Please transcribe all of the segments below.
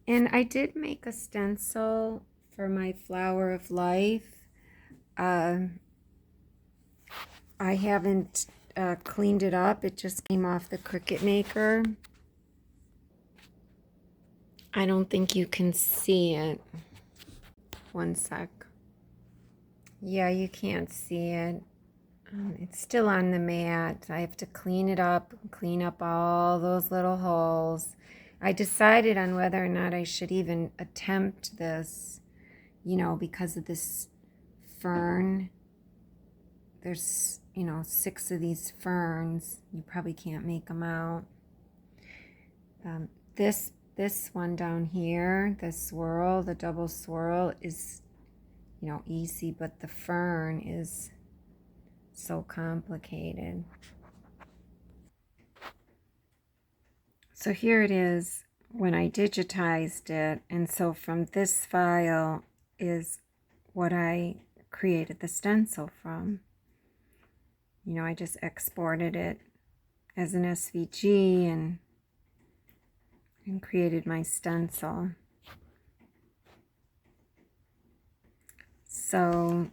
And I did make a stencil for my Flower of Life. I haven't cleaned it up. It just came off the Cricut maker. I don't think you can see it. One sec. Yeah, you can't see it. It's still on the mat. I have to clean it up, clean up all those little holes. I decided on whether or not I should even attempt this, you know, because of this fern. There's, you know, 6 of these ferns. You probably can't make them out. This one down here, the swirl, the double swirl is, you know, easy, but the fern is so complicated. So here it is when I digitized it, and so from this file is what I created the stencil from. You know, I just exported it as an SVG and created my stencil. So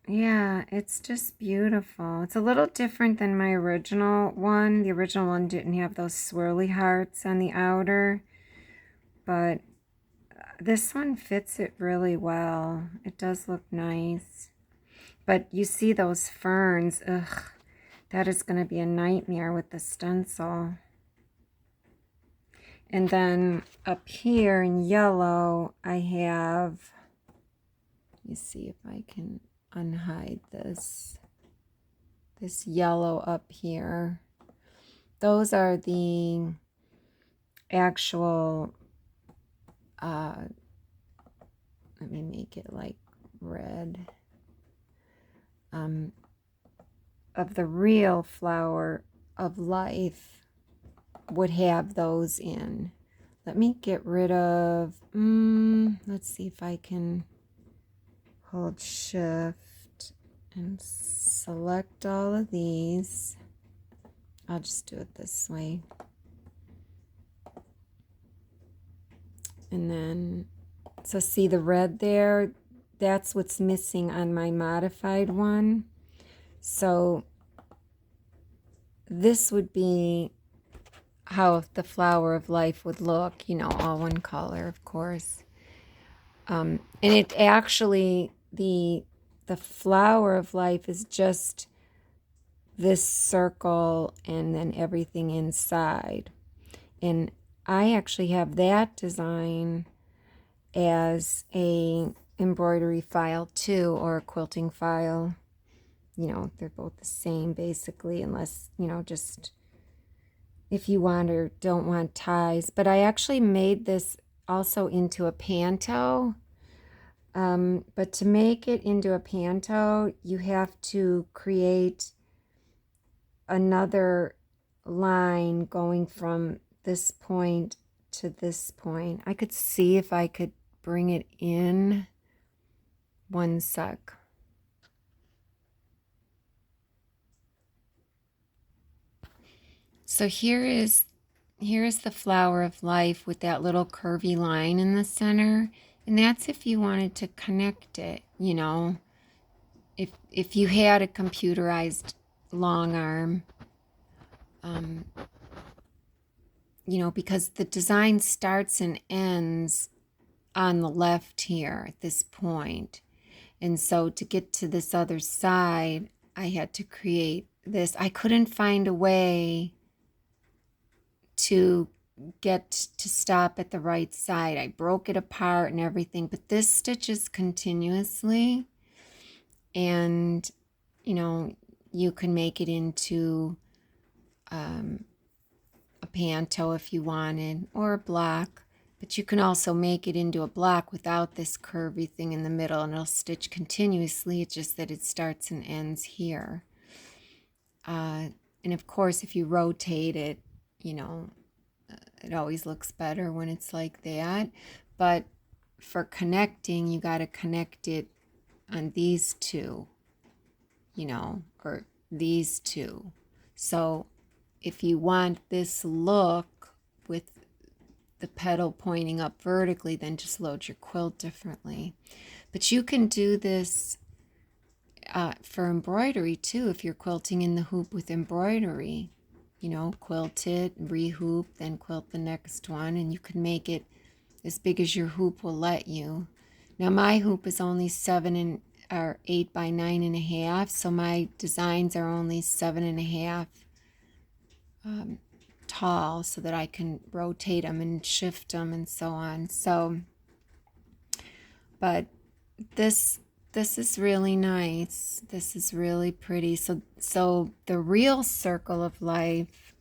yeah, it's just beautiful. It's a little different than my original one. The original one didn't have those swirly hearts on the outer, but this one fits it really well. It does look nice. But you see those ferns, ugh, that is going to be a nightmare with the stencil. And then up here in yellow, I have, let me see if I can unhide this yellow up here. Those are the actual, let me make it like red, of the real Flower of Life would have those in. Let me get rid of, let's see if I can hold shift and select all of these. I'll just do it this way. And then, so see the red there? That's what's missing on my modified one. So this would be how the Flower of Life would look, you know, all one color, of course. And it actually, the Flower of Life is just this circle and then everything inside. And I actually have that design as a embroidery file too, or a quilting file. You know, they're both the same basically, unless, you know, just if you want or don't want ties. But I actually made this also into a panto. But to make it into a panto, you have to create another line going from this point to this point. I could see if I could bring it in. One sec. So here is the Flower of Life with that little curvy line in the center. And that's if you wanted to connect it, you know. If you had a computerized Longarm, you know, because the design starts and ends on the left here at this point. And so to get to this other side, I had to create this. I couldn't find a way to get to stop at the right side. I broke it apart and everything, but this stitches continuously. And, you know, you can make it into a panto if you wanted, or a block, but you can also make it into a block without this curvy thing in the middle, and it'll stitch continuously. It's just that it starts and ends here. And of course, if you rotate it, you know, it always looks better when it's like that. But for connecting, you got to connect it on these two, you know, or these two. So if you want this look with the petal pointing up vertically, then just load your quilt differently. But you can do this for embroidery too, if you're quilting in the hoop with embroidery. You know, quilt it, re-hoop, then quilt the next one, and you can make it as big as your hoop will let you. Now my hoop is only 8 by 9.5, so my designs are only 7.5 tall, so that I can rotate them and shift them and so on. So, but this is really nice. This is really pretty. So the real circle of life,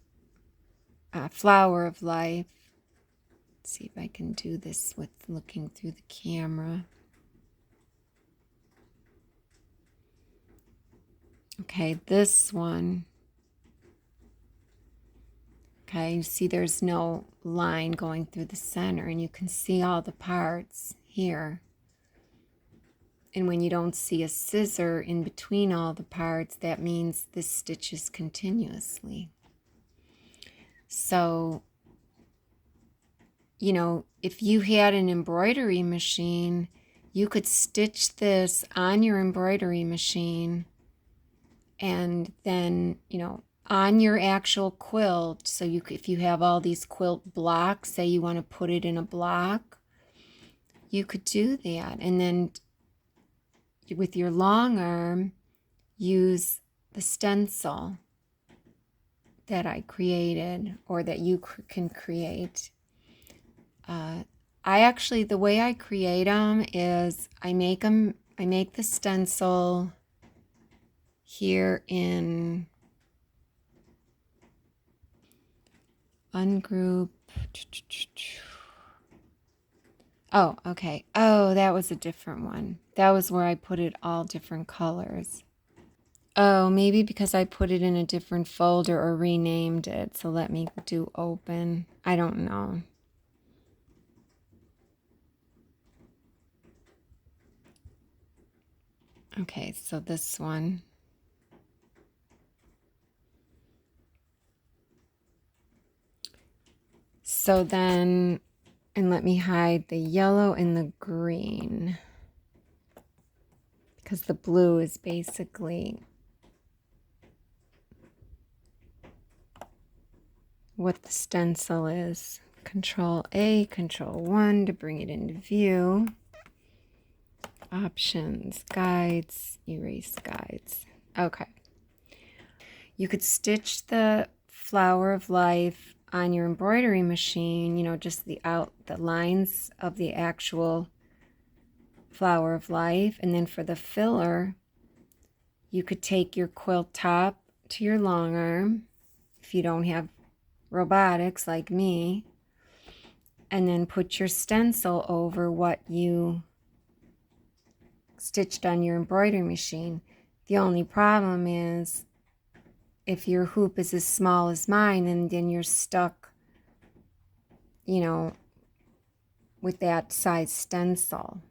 flower of life. Let's see if I can do this with looking through the camera. Okay, this one. Okay, you see there's no line going through the center, and you can see all the parts here. And when you don't see a scissor in between all the parts, that means this stitches continuously. So, you know, if you had an embroidery machine, you could stitch this on your embroidery machine, and then, you know, on your actual quilt. So if you have all these quilt blocks, say you want to put it in a block, you could do that. And then with your long arm, use the stencil that I created, or that you can create. The way I create them is I make the stencil here in Ungroup. Oh, okay. Oh, that was a different one. That was where I put it all different colors. Oh, maybe because I put it in a different folder or renamed it. So let me do open. I don't know. Okay, so this one. So then, and let me hide the yellow and the green, because the blue is basically what the stencil is. Control A, Control 1 to bring it into view. Options, guides, erase guides. Okay. You could stitch the Flower of Life on your embroidery machine, you know, just the lines of the actual Flower of Life. And then for the filler, you could take your quilt top to your long arm, if you don't have robotics like me, and then put your stencil over what you stitched on your embroidery machine. The only problem is, if your hoop is as small as mine, and then you're stuck, you know, with that size stencil.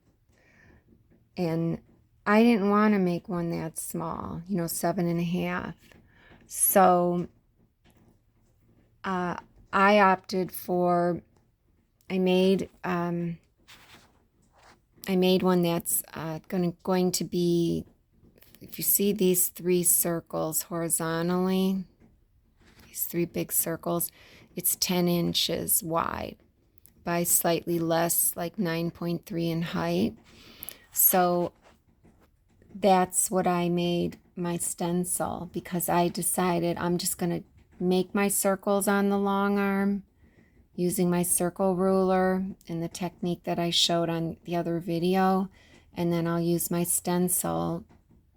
And I didn't want to make one that small, you know, 7.5. So I opted for, I made one that's going to be, if you see these 3 circles horizontally, these 3 big circles, it's 10 inches wide by slightly less, like 9.3 in height. So that's what I made my stencil, because I decided I'm just going to make my circles on the long arm using my circle ruler and the technique that I showed on the other video, and then I'll use my stencil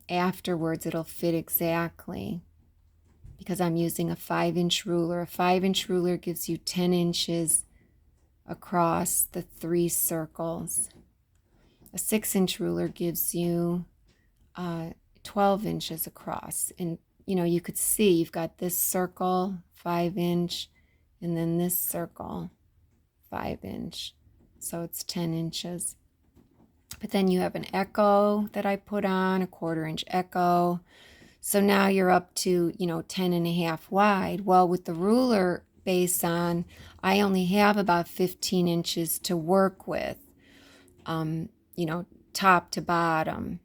afterwards. It'll fit exactly, because I'm using a 5-inch ruler. A 5-inch ruler gives you 10 inches across the 3 circles. A 6-inch ruler gives you 12 inches across. And you know, you could see you've got this circle, 5-inch, and then this circle, 5-inch. So it's 10 inches. But then you have an echo that I put on, a 1/4-inch echo. So now you're up to, you know, 10.5 wide. Well, with the ruler, based on I only have about 15 inches to work with, you know, top to bottom.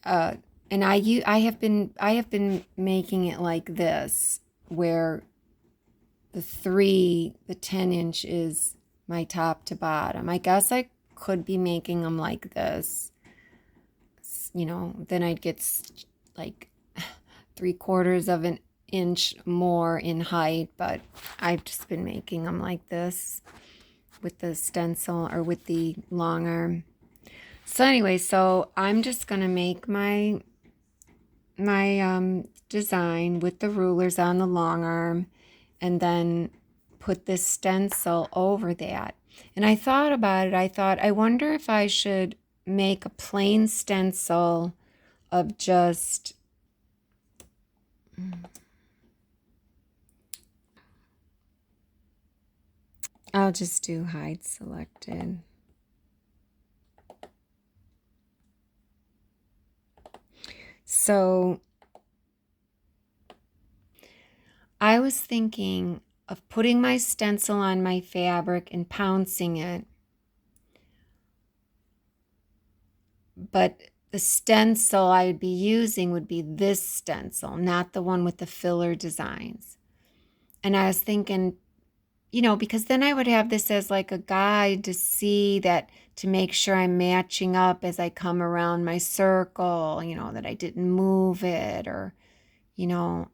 And I have been making it like this, where the 10-inch is my top to bottom. I guess I could be making them like this, you know, then I'd get like 3/4 of an inch more in height, but I've just been making them like this with the stencil or with the long arm. So anyway, so I'm just gonna make my design with the rulers on the long arm, and then put this stencil over that. And I thought about it. I thought, I wonder if I should make a plain stencil of just I'll just do hide selected. So I was thinking of putting my stencil on my fabric and pouncing it. But the stencil I would be using would be this stencil, not the one with the filler designs. And I was thinking, you know, because then I would have this as like a guide to see that, to make sure I'm matching up as I come around my circle, you know, that I didn't move it, or, you know,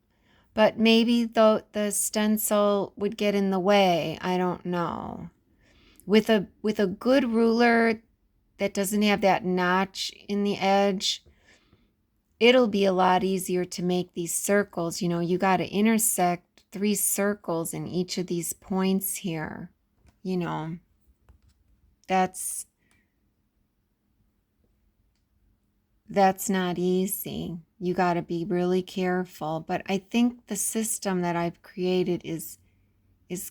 but maybe the stencil would get in the way. I don't know. With a good ruler that doesn't have that notch in the edge, it'll be a lot easier to make these circles. You know, you got to intersect 3 circles in each of these points here. You know, that's not easy. You got to be really careful. But I think the system that I've created is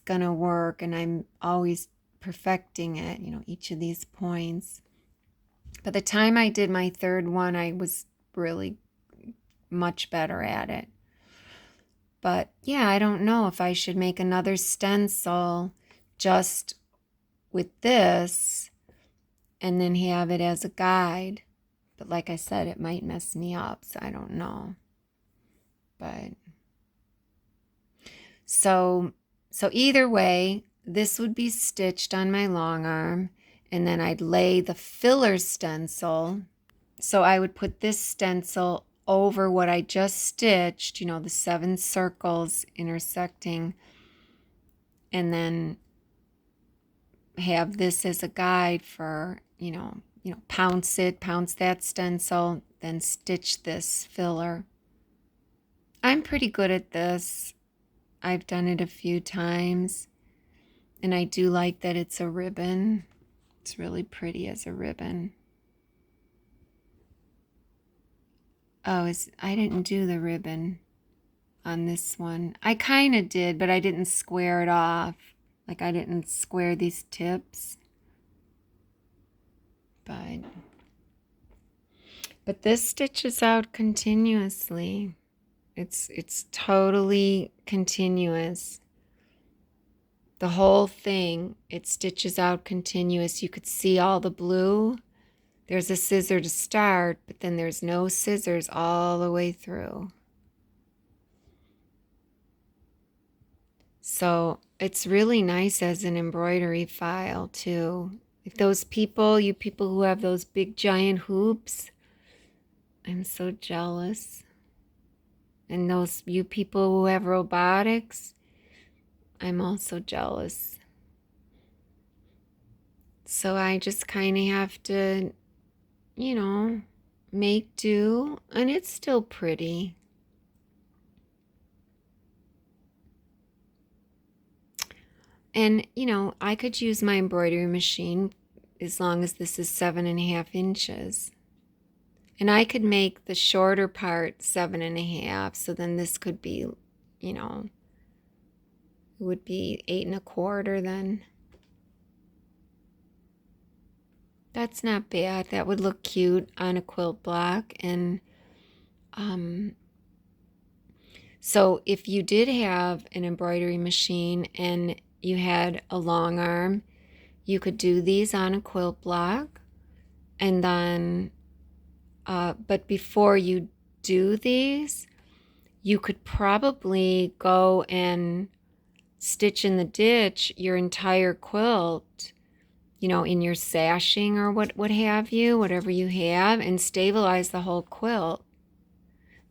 going to work, and I'm always perfecting it, you know, each of these points. By the time I did my 3rd one, I was really much better at it. But yeah, I don't know if I should make another stencil just with this and then have it as a guide. But like I said, it might mess me up, so I don't know. But so either way, this would be stitched on my long arm, and then I'd lay the filler stencil. So I would put this stencil over what I just stitched, you know, the 7 circles intersecting, and then have this as a guide for, you know, pounce that stencil, then stitch this filler. I'm pretty good at this. I've done it a few times, and I do like that it's a ribbon. It's really pretty as a ribbon. Oh, I didn't do the ribbon on this one. I kind of did, but I didn't square it off. Like, I didn't square these tips. But this stitches out continuously. It's totally continuous. The whole thing, it stitches out continuous. You could see all the blue. There's a scissor to start, but then there's no scissors all the way through. So it's really nice as an embroidery file too. If those people, you people who have those big giant hoops, I'm so jealous. And those you people who have robotics, I'm also jealous. So I just kind of have to, you know, make do, and it's still pretty. And, you know, I could use my embroidery machine as long as this is 7.5 inches. And I could make the shorter part 7.5, so then this could be, you know, it would be 8.25 then. That's not bad. That would look cute on a quilt block. And So if you did have an embroidery machine and you had a long arm, you could do these on a quilt block. And then, but before you do these, you could probably go and stitch in the ditch your entire quilt, you know, in your sashing or what have you, whatever you have, and stabilize the whole quilt.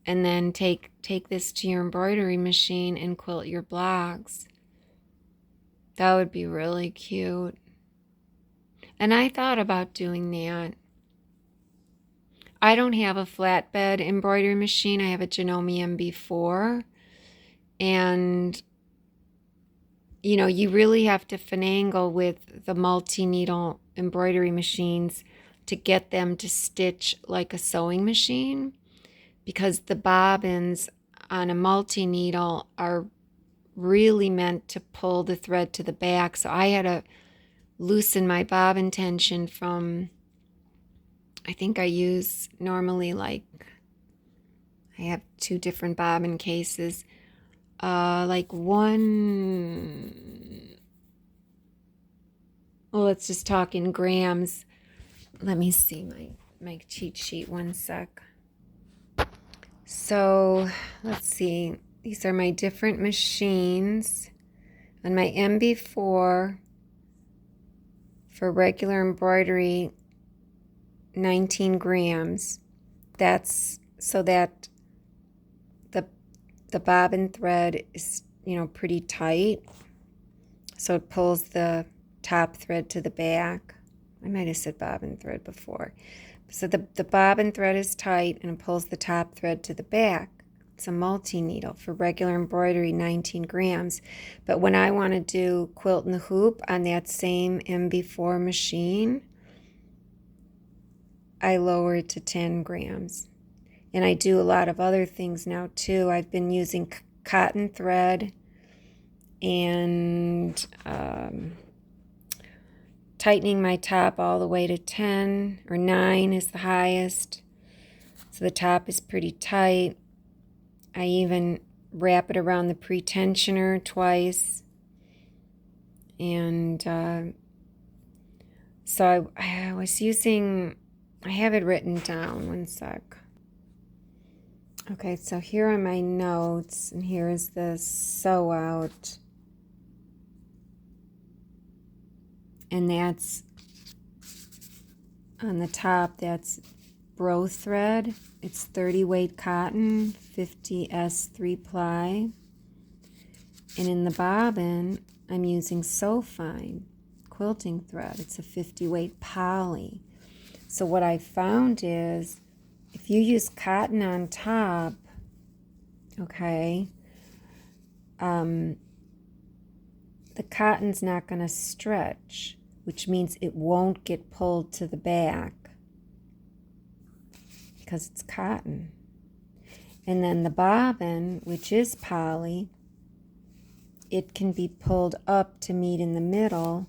And then take this to your embroidery machine and quilt your blocks. That would be really cute. And I thought about doing that. I don't have a flatbed embroidery machine. I have a Janome MB4. And, you know, you really have to finagle with the multi-needle embroidery machines to get them to stitch like a sewing machine, because the bobbins on a multi-needle are really meant to pull the thread to the back. So I had to loosen my bobbin tension from, I think I use normally, like, I have 2 different bobbin cases. Like one, well, let's just talk in grams. Let me see my cheat sheet, one sec. So let's see. These are my different machines. On my MB4 for regular embroidery, 19 grams. That's so that the bobbin thread is, you know, pretty tight. So it pulls the top thread to the back. I might have said bobbin thread before. So the bobbin thread is tight and it pulls the top thread to the back. It's a multi-needle for regular embroidery, 19 grams. But when I want to do quilt in the hoop on that same MB4 machine, I lower it to 10 grams. And I do a lot of other things now too. I've been using cotton thread and tightening my top all the way to 10 or 9 is the highest. So the top is pretty tight. I even wrap it around the pre-tensioner twice. And so I was using, I have it written down, one sec. Okay, so here are my notes, and here is the sew out. And that's on the top, that's bro thread. It's 30 weight cotton, 50S 3-ply. And in the bobbin, I'm using So Fine quilting thread. It's a 50 weight poly. So what I found is, if you use cotton on top, okay, the cotton's not going to stretch, which means it won't get pulled to the back because it's cotton. And then the bobbin, which is poly, it can be pulled up to meet in the middle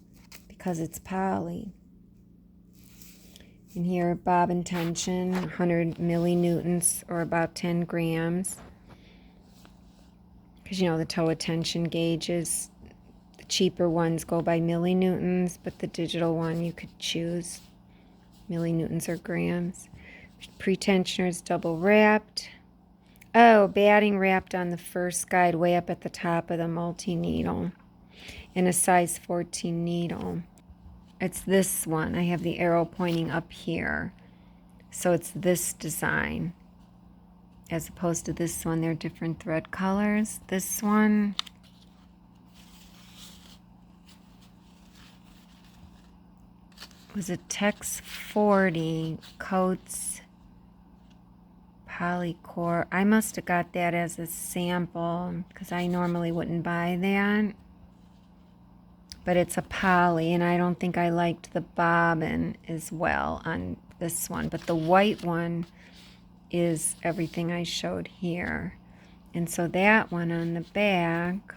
because it's poly. And here, bobbin tension, 100 millinewtons, or about 10 grams. Because, you know, the Towa tension gauges, the cheaper ones go by millinewtons, but the digital one you could choose millinewtons or grams. Pre-tensioner is double wrapped. Oh, batting wrapped on the first guide way up at the top of the multi-needle. In a size 14 needle. It's this one. I have the arrow pointing up here. So it's this design. As opposed to this one, they're different thread colors. This one was a Tex 40 Coats Polycore. I must have got that as a sample because I normally wouldn't buy that. But it's a poly, and I don't think I liked the bobbin as well on this one. But the white one is everything I showed here. And so that one on the back,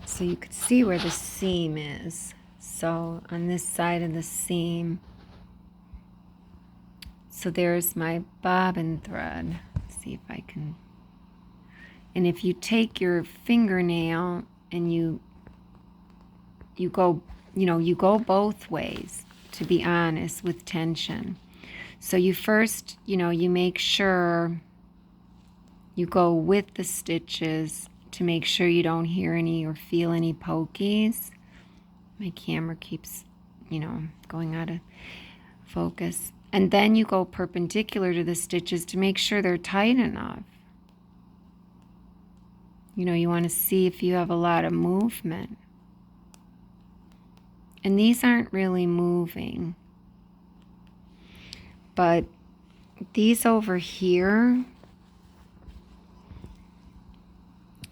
so you could see where the seam is. So on this side of the seam, So there's my bobbin thread. Let's see if I can. And if you take your fingernail and you go, you go both ways, to be honest, with tension. So you first, you make sure you go with the stitches to make sure you don't hear any or feel any pokies. My camera keeps, going out of focus. And then you go perpendicular to the stitches to make sure they're tight enough. You want to see if you have a lot of movement. And these aren't really moving. But these over here,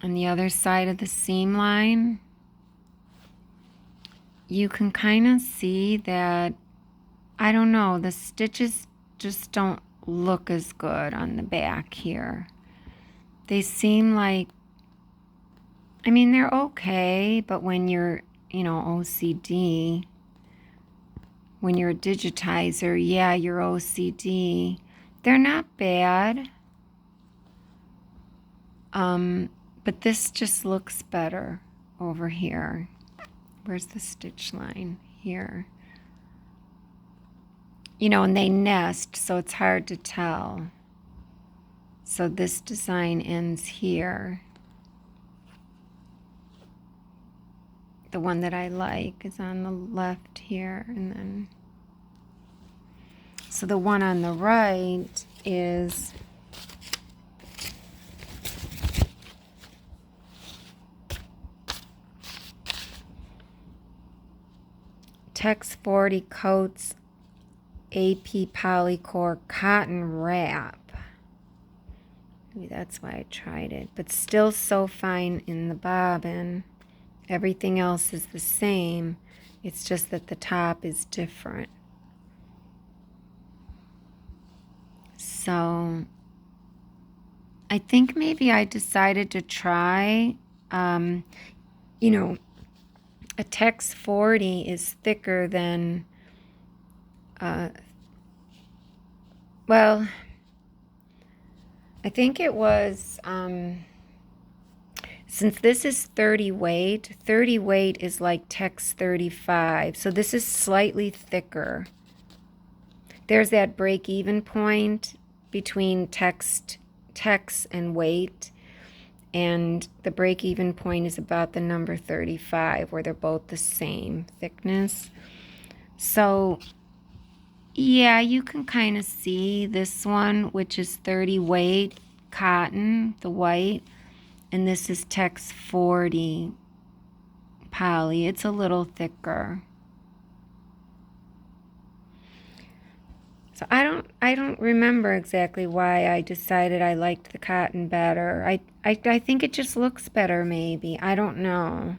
on the other side of the seam line, you can kind of see that, I don't know, the stitches just don't look as good on the back here. They seem like, they're okay, but when you're, OCD, when you're a digitizer, yeah, you're OCD. They're not bad. But this just looks better over here. Where's the stitch line? Here. And they nest, so it's hard to tell. So this design ends here. The one that I like is on the left here, and then so the one on the right is Tex 40 Coats AP Polycore Cotton Wrap. Maybe that's why I tried it, but still so fine in the bobbin. Everything else is the same. It's just that the top is different. So I think maybe I decided to try, a Tex 40 is thicker than, well, I think it was, since this is 30 weight is like Tex 35. So this is slightly thicker. There's that break-even point between text and weight. And the break-even point is about the number 35, where they're both the same thickness. So, yeah, you can kind of see this one, which is 30 weight cotton, the white. And this is Tex 40 poly. It's a little thicker. So I don't remember exactly why I decided I liked the cotton better. I think it just looks better, maybe. I don't know.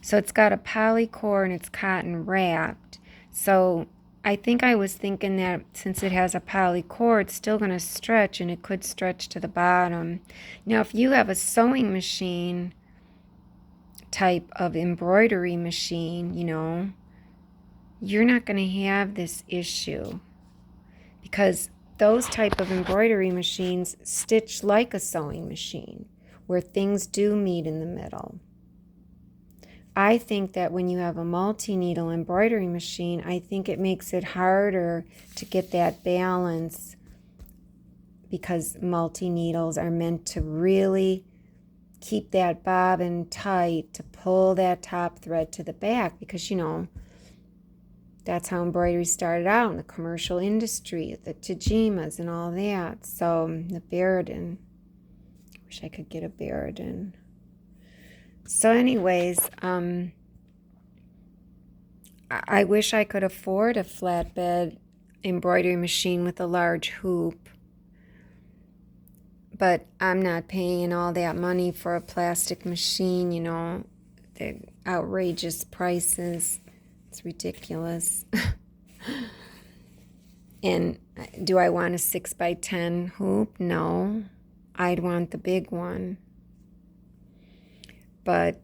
So it's got a polycore and it's cotton wrapped. So I think I was thinking that since it has a polycore, it's still going to stretch, and it could stretch to the bottom. Now, if you have a sewing machine type of embroidery machine, you're not going to have this issue, because those type of embroidery machines stitch like a sewing machine, where things do meet in the middle. I think that when you have a multi-needle embroidery machine, I think it makes it harder to get that balance, because multi-needles are meant to really keep that bobbin tight, to pull that top thread to the back, because, that's how embroidery started out in the commercial industry, the Tajimas and all that. So the Baradin. Wish I could get a Baradin. So anyways, I wish I could afford a flatbed embroidery machine with a large hoop. But I'm not paying all that money for a plastic machine, the outrageous prices. It's ridiculous. And do I want a 6x10 hoop? No. I'd want the big one. But,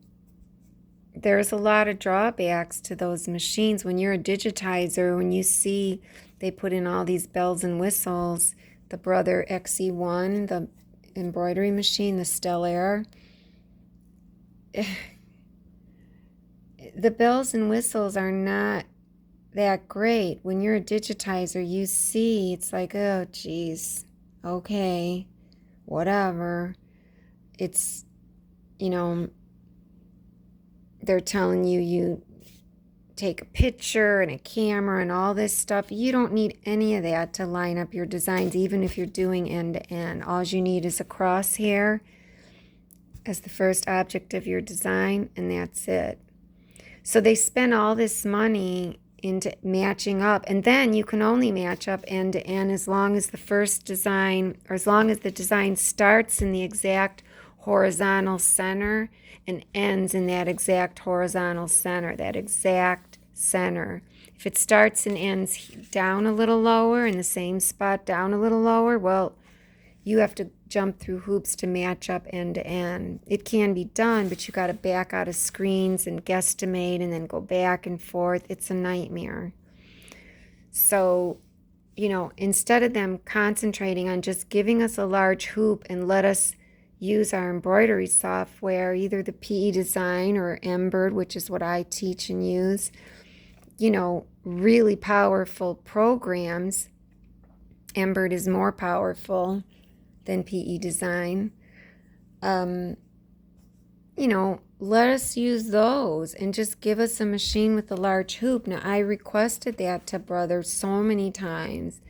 there's a lot of drawbacks to those machines. When you're a digitizer, when you see they put in all these bells and whistles, the Brother XE1, the embroidery machine, the Stellar, the bells and whistles are not that great. When you're a digitizer, you see, it's like, oh, geez, okay, whatever. It's, you know, they're telling you take a picture and a camera and all this stuff. You don't need any of that to line up your designs, even if you're doing end to end. All you need is a crosshair as the first object of your design, and that's it. So they spend all this money into matching up, and then you can only match up end to end as long as the first design, or as long as the design starts in the exact horizontal center and ends in that exact horizontal center, that exact center. If it starts and ends down a little lower in the same spot, down a little lower, well, you have to jump through hoops to match up end to end. It can be done, but you got to back out of screens and guesstimate and then go back and forth. It's a nightmare. So, you know, instead of them concentrating on just giving us a large hoop and let us use our embroidery software, either the PE Design or Embird, which is what I teach and use, you know, really powerful programs. Embird is more powerful than PE Design. You know, let us use those and just give us a machine with a large hoop. Now, I requested that to Brother so many times,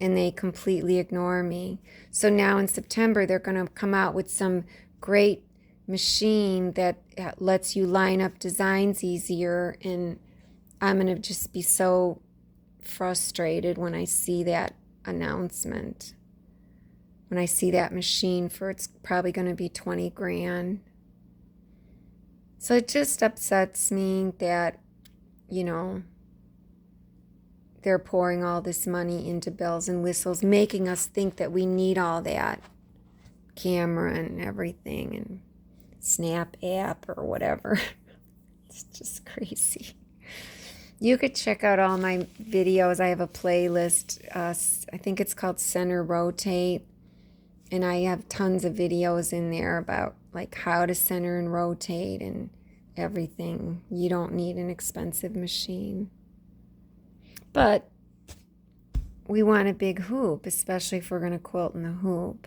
and they completely ignore me. So now in September, they're going to come out with some great machine that lets you line up designs easier, and I'm going to just be so frustrated when I see that announcement. When I see that machine for, it's probably going to be 20 grand. So it just upsets me that, you know, they're pouring all this money into bells and whistles, making us think that we need all that camera and everything and Snap app or whatever. It's just crazy. You could check out all my videos. I have a playlist. I think it's called Center Rotate. And I have tons of videos in there about like how to center and rotate and everything. You don't need an expensive machine. But we want a big hoop, especially if we're going to quilt in the hoop.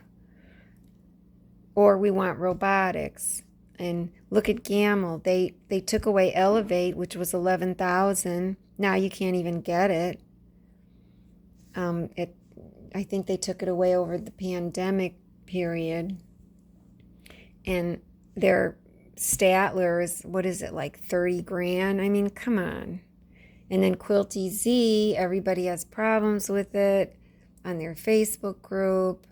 Or we want robotics. And look at Gamble. They took away Elevate, which was $11,000. Now you can't even get it. I think they took it away over the pandemic period. And their Statler is, what is it, like 30 grand? I mean, come on. And then QuiltEZ, everybody has problems with it on their Facebook group.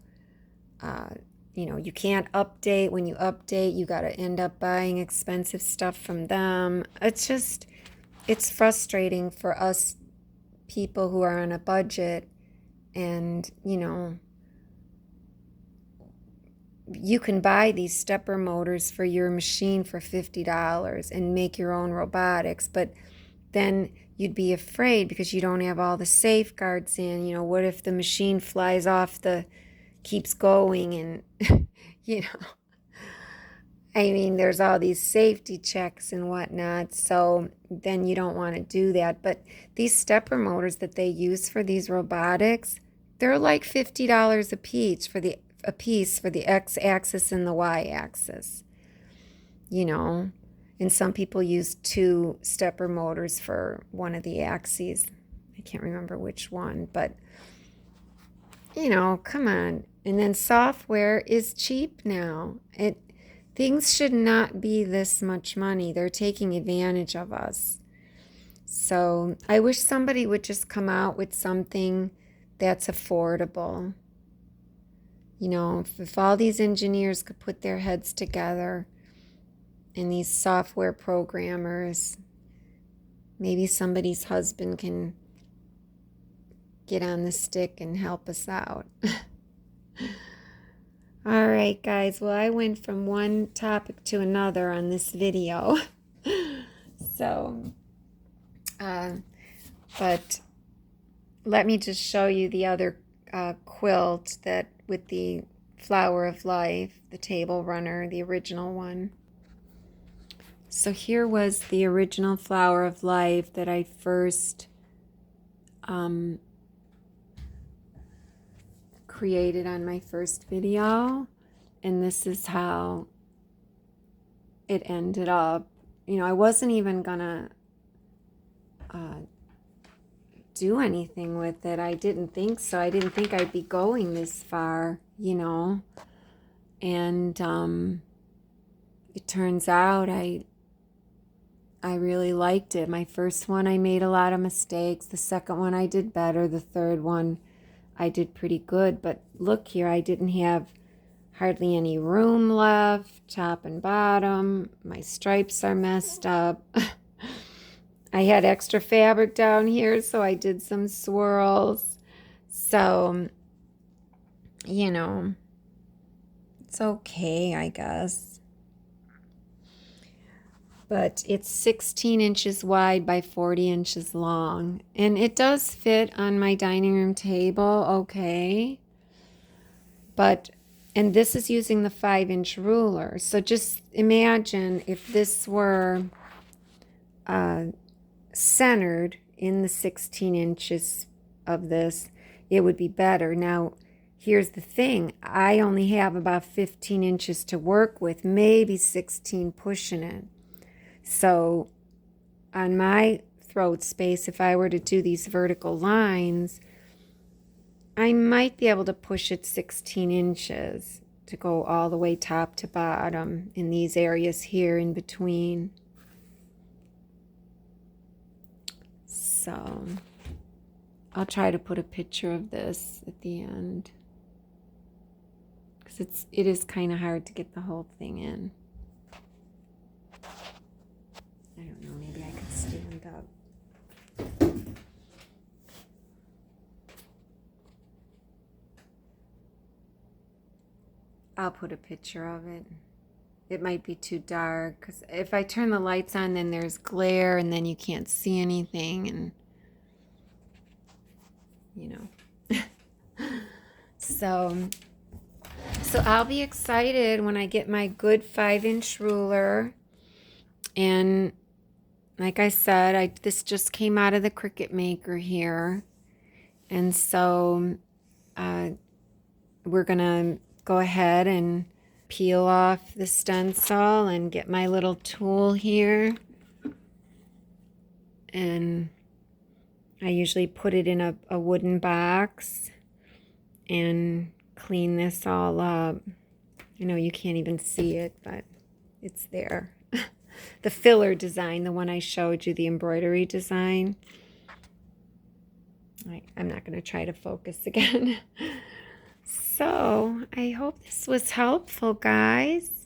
You know, you can't update. When you update, you got to end up buying expensive stuff from them. It's frustrating for us people who are on a budget. And, you know, you can buy these stepper motors for your machine for $50 and make your own robotics, but then you'd be afraid because you don't have all the safeguards in. You know, what if the machine flies off keeps going and, you know, I mean, there's all these safety checks and whatnot, so then you don't want to do that. But these stepper motors that they use for these robotics, they're like $50 a piece for the x-axis and the y-axis, you know. And some people use 2 stepper motors for one of the axes. I can't remember which one, but, you know, come on. And then software is cheap now. Things should not be this much money. They're taking advantage of us. So I wish somebody would just come out with something that's affordable. You know, if all these engineers could put their heads together, and these software programmers, maybe somebody's husband can get on the stick and help us out. All right, guys. Well, I went from one topic to another on this video. So, but let me just show you the other quilt that with the Flower of Life, the Tablерunner, the original one. So here was the original Flower of Life that I first created on my first video, and this is how it ended up. You know, I wasn't even gonna do anything with it. I didn't think so. I didn't think I'd be going this far, you know. And it turns out I really liked it. My first one I made a lot of mistakes. The second one I did better. The third one I did pretty good. But look here, I didn't have hardly any room left, top and bottom. My stripes are messed up. I had extra fabric down here, so I did some swirls. So, you know, it's okay, I guess. But it's 16 inches wide by 40 inches long. And it does fit on my dining room table, okay. But, and this is using the 5-inch ruler. So just imagine if this were centered in the 16 inches of this, it would be better. Now, here's the thing. I only have about 15 inches to work with, maybe 16 pushing it. So on my throat space, if I were to do these vertical lines, I might be able to push it 16 inches to go all the way top to bottom in these areas here in between. So I'll try to put a picture of this at the end, because it is kind of hard to get the whole thing in. I don't know, maybe I could stand up. I'll put a picture of it. It might be too dark, because if I turn the lights on, then there's glare, and then you can't see anything, and you know. So I'll be excited when I get my good 5-inch ruler. And like I said, this just came out of the Cricut maker here. And so we're going to go ahead and peel off the stencil and get my little tool here. And I usually put it in a wooden box and clean this all up. I know you can't even see it, but it's there. The filler design, the one I showed you, the embroidery design. I'm not going to try to focus again. So I hope this was helpful, guys.